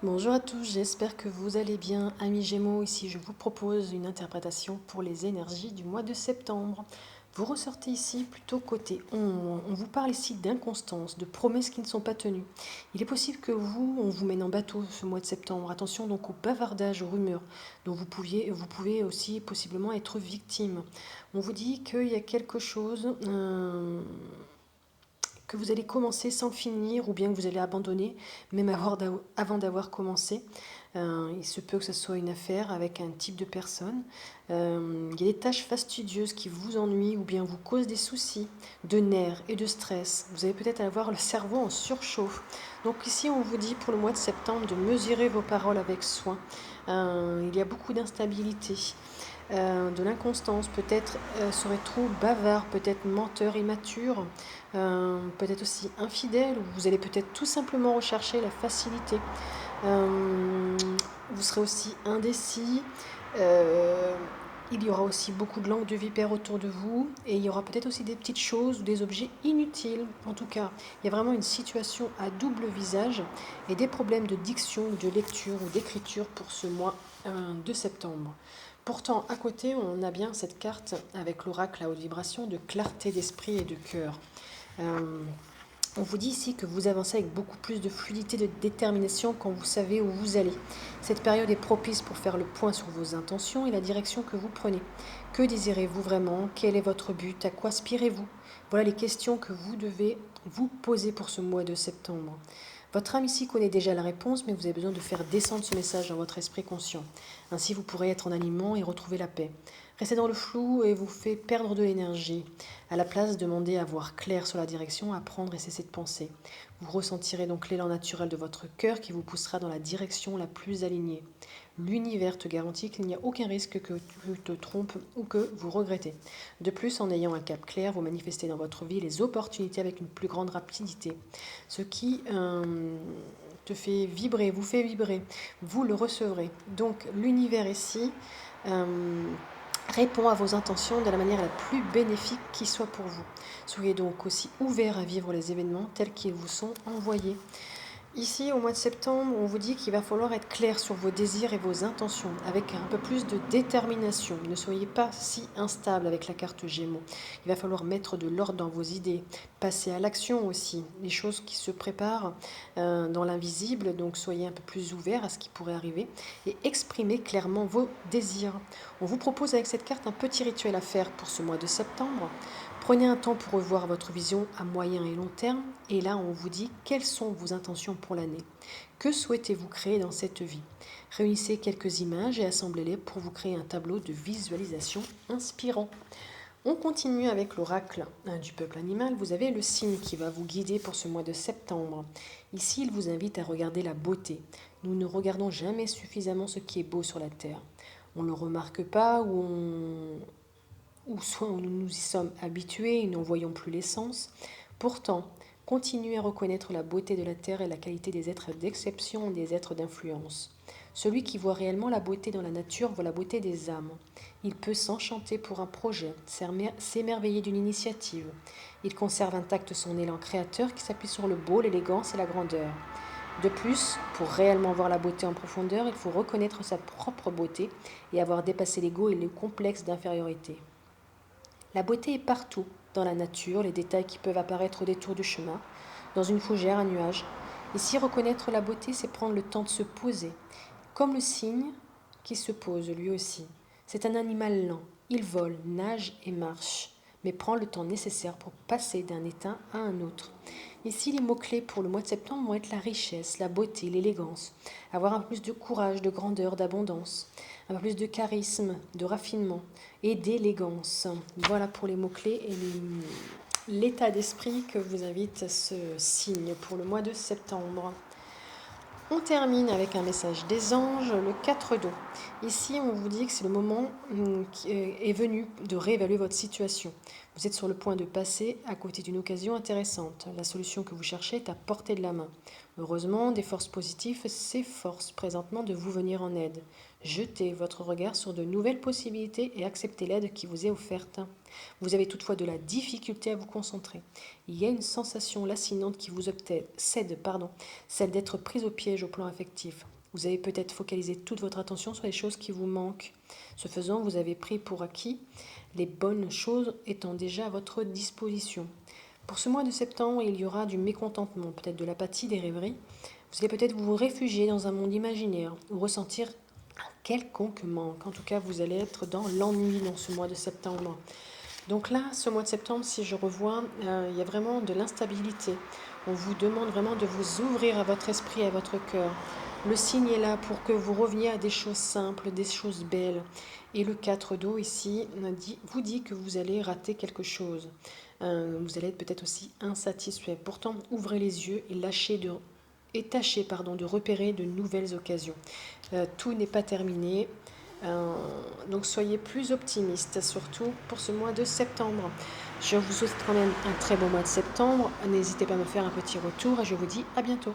Bonjour à tous, j'espère que vous allez bien. Amis Gémeaux, ici je vous propose une interprétation pour les énergies du mois de septembre. Vous ressortez ici plutôt côté on vous parle ici d'inconstance, de promesses qui ne sont pas tenues. Il est possible que on vous mène en bateau ce mois de septembre. Attention donc au bavardage, aux rumeurs dont vous pouvez aussi possiblement être victime. On vous dit qu'il y a quelque chose que vous allez commencer sans finir ou bien que vous allez abandonner, même avant d'avoir commencé. Il se peut que ce soit une affaire avec un type de personne. Il y a des tâches fastidieuses qui vous ennuient ou bien vous causent des soucis de nerfs et de stress. Vous allez peut-être avoir le cerveau en surchauffe. Donc ici, on vous dit pour le mois de septembre de mesurer vos paroles avec soin. Il y a beaucoup d'instabilité. De l'inconstance, peut-être serait trop bavard, peut-être menteur immature, peut-être aussi infidèle, ou vous allez peut-être tout simplement rechercher la facilité. Vous serez aussi indécis. euh, il y aura aussi beaucoup de langues de vipère autour de vous et il y aura peut-être aussi des petites choses ou des objets inutiles. En tout cas, il y a vraiment une situation à double visage et des problèmes de diction, de lecture ou d'écriture pour ce mois de septembre. Pourtant, à côté, on a bien cette carte avec l'oracle à haute vibration de clarté d'esprit et de cœur. Euh, on vous dit ici que vous avancez avec beaucoup plus de fluidité, de détermination quand vous savez où vous allez. Cette période est propice pour faire le point sur vos intentions et la direction que vous prenez. Que désirez-vous vraiment? Quel est votre but? À quoi aspirez-vous? Voilà les questions que vous devez vous poser pour ce mois de septembre. Votre âme ici connaît déjà la réponse, mais vous avez besoin de faire descendre ce message dans votre esprit conscient. Ainsi, vous pourrez être en alignement et retrouver la paix. Restez dans le flou et vous fait perdre de l'énergie. À la place, demandez à voir clair sur la direction, à prendre et cesser de penser. Vous ressentirez donc l'élan naturel de votre cœur qui vous poussera dans la direction la plus alignée. L'univers te garantit qu'il n'y a aucun risque que tu te trompes ou que vous regrettez. De plus, en ayant un cap clair, vous manifestez dans votre vie les opportunités avec une plus grande rapidité. Ce qui te fait vibrer, vous fait vibrer, vous le recevrez. Donc l'univers ici répond à vos intentions de la manière la plus bénéfique qui soit pour vous. Soyez donc aussi ouverts à vivre les événements tels qu'ils vous sont envoyés. Ici, au mois de septembre, on vous dit qu'il va falloir être clair sur vos désirs et vos intentions, avec un peu plus de détermination. Ne soyez pas si instable avec la carte Gémeaux. Il va falloir mettre de l'ordre dans vos idées, passer à l'action aussi, les choses qui se préparent dans l'invisible, donc soyez un peu plus ouverts à ce qui pourrait arriver et exprimez clairement vos désirs. On vous propose avec cette carte un petit rituel à faire pour ce mois de septembre. Prenez un temps pour revoir votre vision à moyen et long terme et là on vous dit quelles sont vos intentions pour l'année. Que souhaitez-vous créer dans cette vie? Réunissez quelques images et assemblez-les pour vous créer un tableau de visualisation inspirant. On continue avec l'oracle du peuple animal. Vous avez le signe qui va vous guider pour ce mois de septembre. Ici, il vous invite à regarder la beauté. Nous ne regardons jamais suffisamment ce qui est beau sur la terre. On ne le remarque pas ou soit nous y sommes habitués et n'en voyons plus l'essence. Pourtant, continuez à reconnaître la beauté de la terre et la qualité des êtres d'exception et des êtres d'influence. Celui qui voit réellement la beauté dans la nature voit la beauté des âmes. Il peut s'enchanter pour un projet, s'émerveiller d'une initiative. Il conserve intact son élan créateur qui s'appuie sur le beau, l'élégance et la grandeur. De plus, pour réellement voir la beauté en profondeur, il faut reconnaître sa propre beauté et avoir dépassé l'ego et le complexe d'infériorité. La beauté est partout, dans la nature, les détails qui peuvent apparaître au détour du chemin, dans une fougère, un nuage. Ici, reconnaître la beauté, c'est prendre le temps de se poser, comme le cygne qui se pose lui aussi. C'est un animal lent, il vole, nage et marche, mais prend le temps nécessaire pour passer d'un état à un autre. Ici, les mots-clés pour le mois de septembre vont être la richesse, la beauté, l'élégance, avoir un peu plus de courage, de grandeur, d'abondance, un peu plus de charisme, de raffinement et d'élégance. Voilà pour les mots-clés et l'état d'esprit que vous invite ce signe pour le mois de septembre. On termine avec un message des anges, le 4 d'eau. Ici, on vous dit que c'est le moment qui est venu de réévaluer votre situation. Vous êtes sur le point de passer à côté d'une occasion intéressante. La solution que vous cherchez est à portée de la main. Heureusement, des forces positives s'efforcent présentement de vous venir en aide. Jetez votre regard sur de nouvelles possibilités et acceptez l'aide qui vous est offerte. Vous avez toutefois de la difficulté à vous concentrer. Il y a une sensation lacinante qui vous cède, celle d'être prise au piège au plan affectif. Vous avez peut-être focalisé toute votre attention sur les choses qui vous manquent. Ce faisant, vous avez pris pour acquis les bonnes choses étant déjà à votre disposition. Pour ce mois de septembre, il y aura du mécontentement, peut-être de l'apathie, des rêveries. Vous allez peut-être vous réfugier dans un monde imaginaire ou ressentir un quelconque manque. En tout cas, vous allez être dans l'ennui dans ce mois de septembre. Donc là, ce mois de septembre, si je revois, il y a vraiment de l'instabilité. On vous demande vraiment de vous ouvrir à votre esprit, à votre cœur. Le signe est là pour que vous reveniez à des choses simples, des choses belles. Et le 4 d'eau ici vous dit que vous allez rater quelque chose. Vous allez être peut-être aussi insatisfait. Pourtant, ouvrez les yeux et tâchez de repérer de nouvelles occasions. Tout n'est pas terminé. Donc soyez plus optimistes, surtout pour ce mois de septembre. Je vous souhaite quand même un très bon mois de septembre. N'hésitez pas à me faire un petit retour et je vous dis à bientôt.